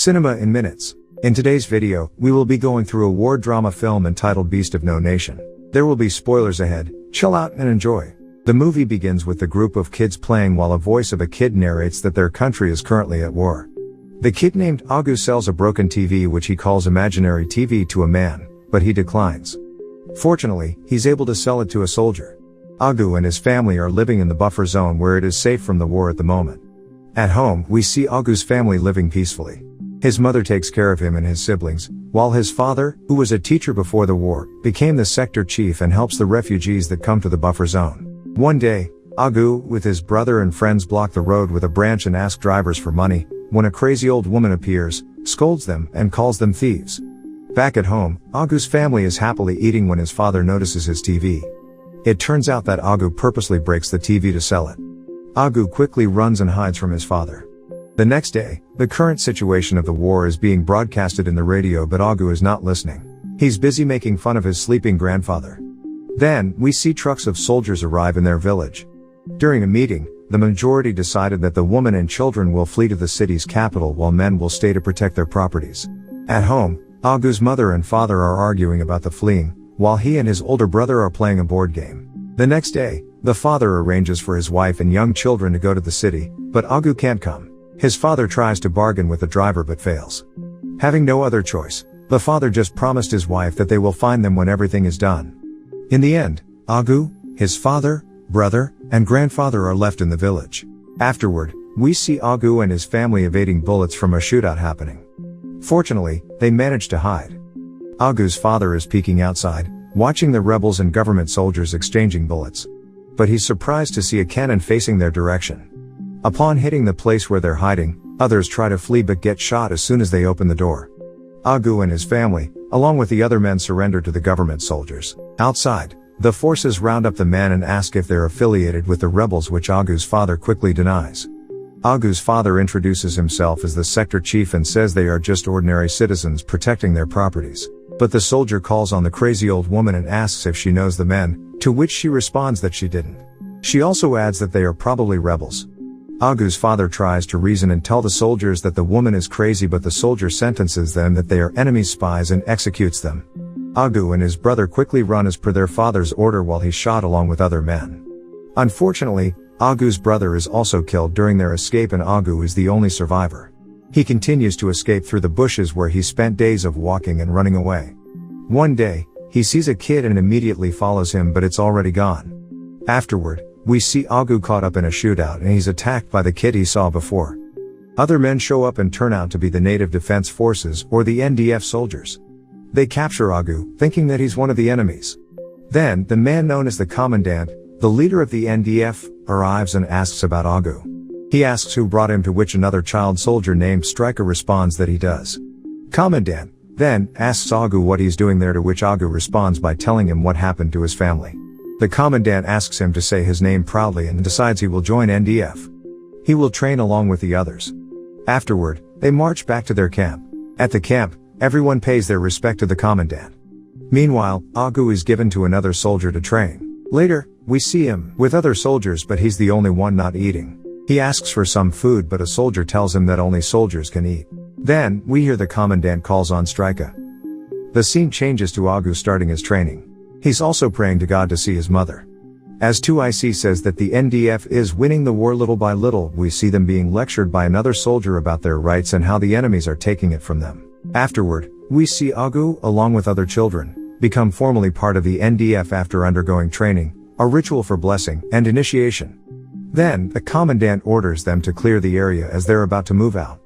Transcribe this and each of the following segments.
Cinema in minutes. In today's video, we will be going through a war drama film entitled Beast of No Nation. There will be spoilers ahead, chill out and enjoy. The movie begins with the group of kids playing while a voice of a kid narrates that their country is currently at war. The kid named Agu sells a broken TV which he calls imaginary TV to a man, but he declines. Fortunately, he's able to sell it to a soldier. Agu and his family are living in the buffer zone where it is safe from the war at the moment. At home, we see Agu's family living peacefully. His mother takes care of him and his siblings, while his father, who was a teacher before the war, became the sector chief and helps the refugees that come to the buffer zone. One day, Agu, with his brother and friends, block the road with a branch and ask drivers for money, when a crazy old woman appears, scolds them, and calls them thieves. Back at home, Agu's family is happily eating when his father notices his TV. It turns out that Agu purposely breaks the TV to sell it. Agu quickly runs and hides from his father. The next day, the current situation of the war is being broadcasted in the radio, but Agu is not listening. He's busy making fun of his sleeping grandfather. Then, we see trucks of soldiers arrive in their village. During a meeting, the majority decided that the women and children will flee to the city's capital while men will stay to protect their properties. At home, Agu's mother and father are arguing about the fleeing, while he and his older brother are playing a board game. The next day, the father arranges for his wife and young children to go to the city, but Agu can't come. His father tries to bargain with the driver but fails. Having no other choice, the father just promised his wife that they will find them when everything is done. In the end, Agu, his father, brother, and grandfather are left in the village. Afterward, we see Agu and his family evading bullets from a shootout happening. Fortunately, they manage to hide. Agu's father is peeking outside, watching the rebels and government soldiers exchanging bullets. But he's surprised to see a cannon facing their direction. Upon hitting the place where they're hiding, others try to flee but get shot as soon as they open the door. Agu and his family, along with the other men, surrender to the government soldiers. Outside, the forces round up the men and ask if they're affiliated with the rebels, which Agu's father quickly denies. Agu's father introduces himself as the sector chief and says they are just ordinary citizens protecting their properties. But the soldier calls on the crazy old woman and asks if she knows the men, to which she responds that she didn't. She also adds that they are probably rebels. Agu's father tries to reason and tell the soldiers that the woman is crazy, but the soldier sentences them that they are enemy spies and executes them. Agu and his brother quickly run as per their father's order while he's shot along with other men. Unfortunately, Agu's brother is also killed during their escape and Agu is the only survivor. He continues to escape through the bushes where he spent days of walking and running away. One day, he sees a kid and immediately follows him, but it's already gone. Afterward, we see Agu caught up in a shootout and he's attacked by the kid he saw before. Other men show up and turn out to be the Native Defense Forces or the NDF soldiers. They capture Agu, thinking that he's one of the enemies. Then, the man known as the Commandant, the leader of the NDF, arrives and asks about Agu. He asks who brought him, to which another child soldier named Striker responds that he does. Commandant then asks Agu what he's doing there, to which Agu responds by telling him what happened to his family. The Commandant asks him to say his name proudly and decides he will join NDF. He will train along with the others. Afterward, they march back to their camp. At the camp, everyone pays their respect to the Commandant. Meanwhile, Agu is given to another soldier to train. Later, we see him with other soldiers, but he's the only one not eating. He asks for some food, but a soldier tells him that only soldiers can eat. Then, we hear the Commandant calls on Striker. The scene changes to Agu starting his training. He's also praying to God to see his mother. As 2IC says that the NDF is winning the war little by little, we see them being lectured by another soldier about their rights and how the enemies are taking it from them. Afterward, we see Agu, along with other children, become formally part of the NDF after undergoing training, a ritual for blessing and initiation. Then, the Commandant orders them to clear the area as they're about to move out.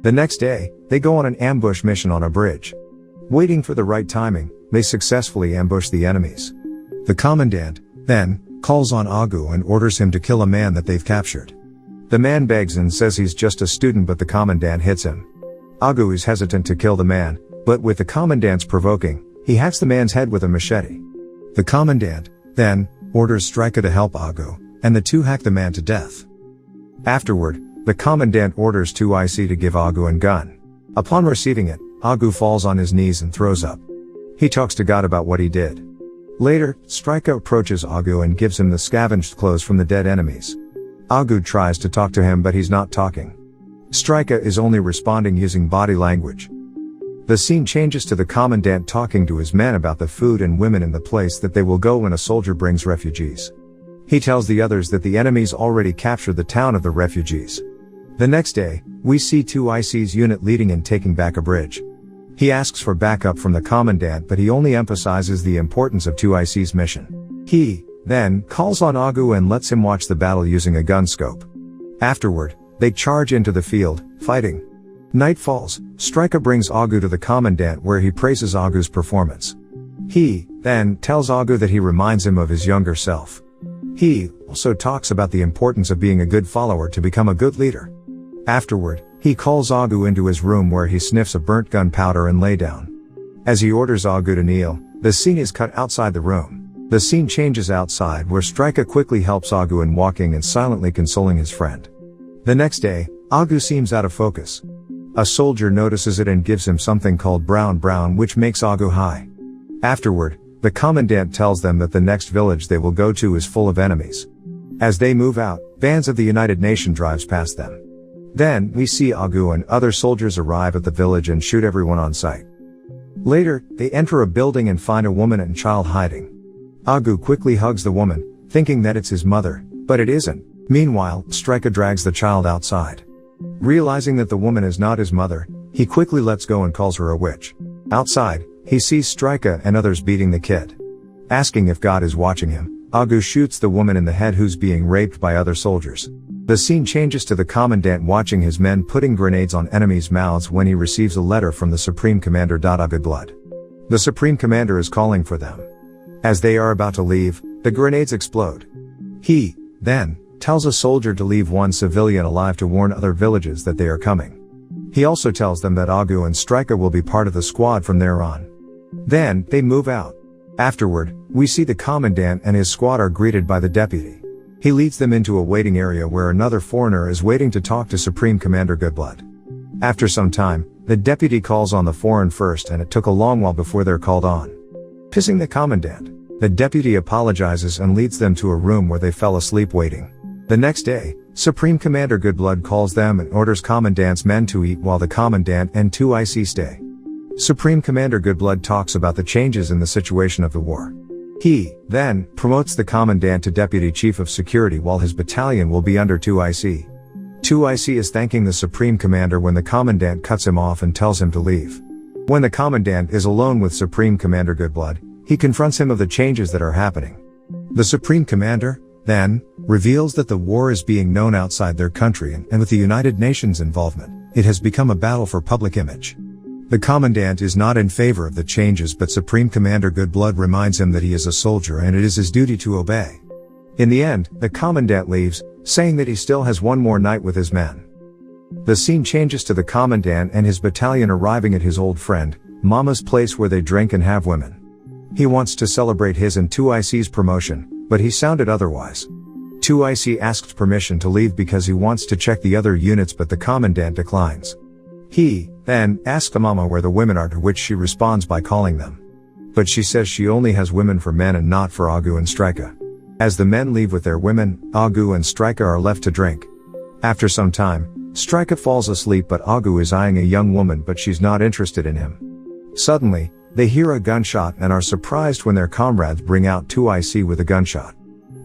The next day, they go on an ambush mission on a bridge. Waiting for the right timing, they successfully ambush the enemies. The Commandant, then, calls on Agu and orders him to kill a man that they've captured. The man begs and says he's just a student, but the Commandant hits him. Agu is hesitant to kill the man, but with the Commandant's provoking, he hacks the man's head with a machete. The Commandant, then, orders Striker to help Agu, and the two hack the man to death. Afterward, the Commandant orders 2IC to give Agu a gun. Upon receiving it, Agu falls on his knees and throws up. He talks to God about what he did. Later, Striker approaches Agu and gives him the scavenged clothes from the dead enemies. Agu tries to talk to him, but he's not talking. Striker is only responding using body language. The scene changes to the commandant talking to his men about the food and women in the place that they will go when a soldier brings refugees. He tells the others that the enemies already captured the town of the refugees. The next day, we see 2IC's unit leading and taking back a bridge. He asks for backup from the commandant, but he only emphasizes the importance of 2IC's mission. He then calls on Agu and lets him watch the battle using a gun scope. Afterward, they charge into the field, fighting. Night falls. Striker brings Agu to the commandant where he praises Agu's performance. He then tells Agu that he reminds him of his younger self. He also talks about the importance of being a good follower to become a good leader. Afterward, he calls Agu into his room where he sniffs a burnt gunpowder and lay down. As he orders Agu to kneel, the scene is cut outside the room. The scene changes outside where Striker quickly helps Agu in walking and silently consoling his friend. The next day, Agu seems out of focus. A soldier notices it and gives him something called brown, which makes Agu high. Afterward, the commandant tells them that the next village they will go to is full of enemies. As they move out, bands of the United Nations drives past them. Then, we see Agu and other soldiers arrive at the village and shoot everyone on sight. Later, they enter a building and find a woman and child hiding. Agu quickly hugs the woman, thinking that it's his mother, but it isn't. Meanwhile, Striker drags the child outside. Realizing that the woman is not his mother, he quickly lets go and calls her a witch. Outside, he sees Striker and others beating the kid. Asking if God is watching him, Agu shoots the woman in the head who's being raped by other soldiers. The scene changes to the commandant watching his men putting grenades on enemies' mouths when he receives a letter from the Supreme Commander. Agu Blood. The Supreme Commander is calling for them. As they are about to leave, the grenades explode. He then tells a soldier to leave one civilian alive to warn other villages that they are coming. He also tells them that Agu and Striker will be part of the squad from there on. Then, they move out. Afterward, we see the commandant and his squad are greeted by the deputy. He leads them into a waiting area where another foreigner is waiting to talk to Supreme Commander Goodblood. After some time, the deputy calls on the foreign first and it took a long while before they're called on. Pissing the commandant, the deputy apologizes and leads them to a room where they fell asleep waiting. The next day, Supreme Commander Goodblood calls them and orders Commandant's men to eat while the Commandant and 2IC stay. Supreme Commander Goodblood talks about the changes in the situation of the war. He then promotes the Commandant to Deputy Chief of Security while his battalion will be under 2IC. 2IC is thanking the Supreme Commander when the Commandant cuts him off and tells him to leave. When the Commandant is alone with Supreme Commander Goodblood, he confronts him of the changes that are happening. The Supreme Commander then reveals that the war is being known outside their country and with the United Nations involvement, it has become a battle for public image. The Commandant is not in favor of the changes, but Supreme Commander Goodblood reminds him that he is a soldier and it is his duty to obey. In the end, the Commandant leaves, saying that he still has one more night with his men. The scene changes to the Commandant and his battalion arriving at his old friend, Mama's place where they drink and have women. He wants to celebrate his and 2IC's promotion, but he sounded otherwise. 2IC asked permission to leave because he wants to check the other units, but the Commandant declines. He then asks the Mama where the women are, to which she responds by calling them. But she says she only has women for men and not for Agu and Striker. As the men leave with their women, Agu and Striker are left to drink. After some time, Striker falls asleep, but Agu is eyeing a young woman, but she's not interested in him. Suddenly, they hear a gunshot and are surprised when their comrades bring out 2IC with a gunshot.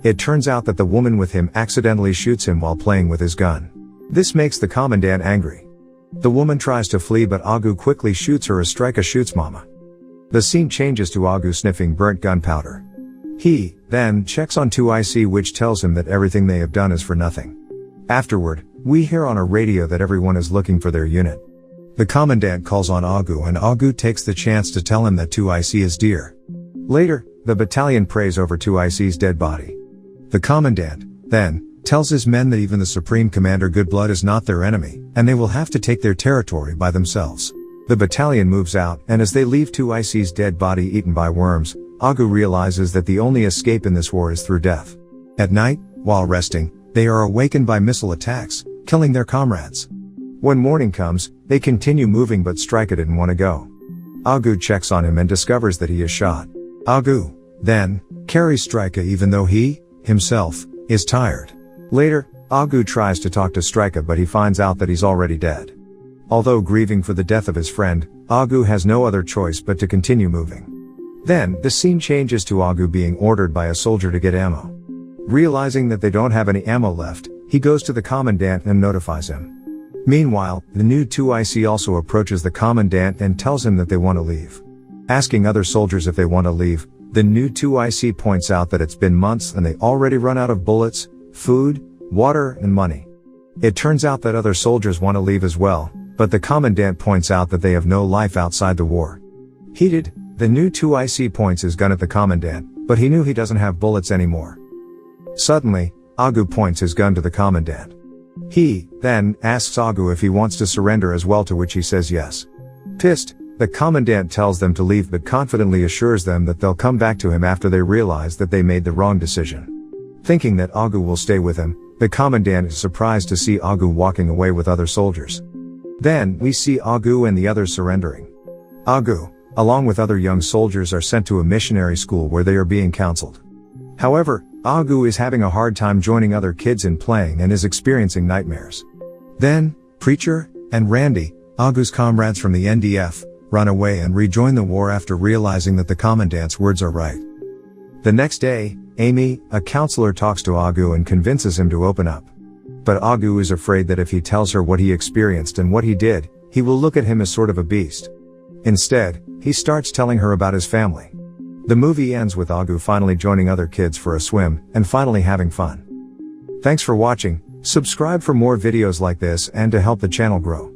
It turns out that the woman with him accidentally shoots him while playing with his gun. This makes the Commandant angry. The woman tries to flee, but Agu quickly shoots her as Striker shoots Mama. The scene changes to Agu sniffing burnt gunpowder. He then checks on 2IC, which tells him that everything they have done is for nothing. Afterward, we hear on a radio that everyone is looking for their unit. The Commandant calls on Agu and Agu takes the chance to tell him that 2IC is dear. Later, the battalion prays over 2IC's dead body. The Commandant then tells his men that even the Supreme Commander Goodblood is not their enemy, and they will have to take their territory by themselves. The battalion moves out, and as they leave 2IC's dead body eaten by worms, Agu realizes that the only escape in this war is through death. At night, while resting, they are awakened by missile attacks, killing their comrades. When morning comes, they continue moving, but Striker didn't want to go. Agu checks on him and discovers that he is shot. Agu then carries Striker even though he, himself, is tired. Later, Agu tries to talk to Strika, but he finds out that he's already dead. Although grieving for the death of his friend, Agu has no other choice but to continue moving. Then, the scene changes to Agu being ordered by a soldier to get ammo. Realizing that they don't have any ammo left, he goes to the commandant and notifies him. Meanwhile, the new 2IC also approaches the commandant and tells him that they want to leave. Asking other soldiers if they want to leave, the new 2IC points out that it's been months and they already run out of bullets, food, water, and money. It turns out that other soldiers want to leave as well, but the commandant points out that they have no life outside the war. Heated, the new 2IC points his gun at the commandant, but he knew he doesn't have bullets anymore. Suddenly, Agu points his gun to the commandant. He, then, asks Agu if he wants to surrender as well, to which he says yes. Pissed, the commandant tells them to leave but confidently assures them that they'll come back to him after they realize that they made the wrong decision. Thinking that Agu will stay with him, the commandant is surprised to see Agu walking away with other soldiers. Then, we see Agu and the others surrendering. Agu, along with other young soldiers, are sent to a missionary school where they are being counseled. However, Agu is having a hard time joining other kids in playing and is experiencing nightmares. Then, Preacher and Randy, Agu's comrades from the NDF, run away and rejoin the war after realizing that the commandant's words are right. The next day, Amy, a counselor, talks to Agu and convinces him to open up. But Agu is afraid that if he tells her what he experienced and what he did, he will look at him as sort of a beast. Instead, he starts telling her about his family. The movie ends with Agu finally joining other kids for a swim, and finally having fun. Thanks for watching, subscribe for more videos like this and to help the channel grow.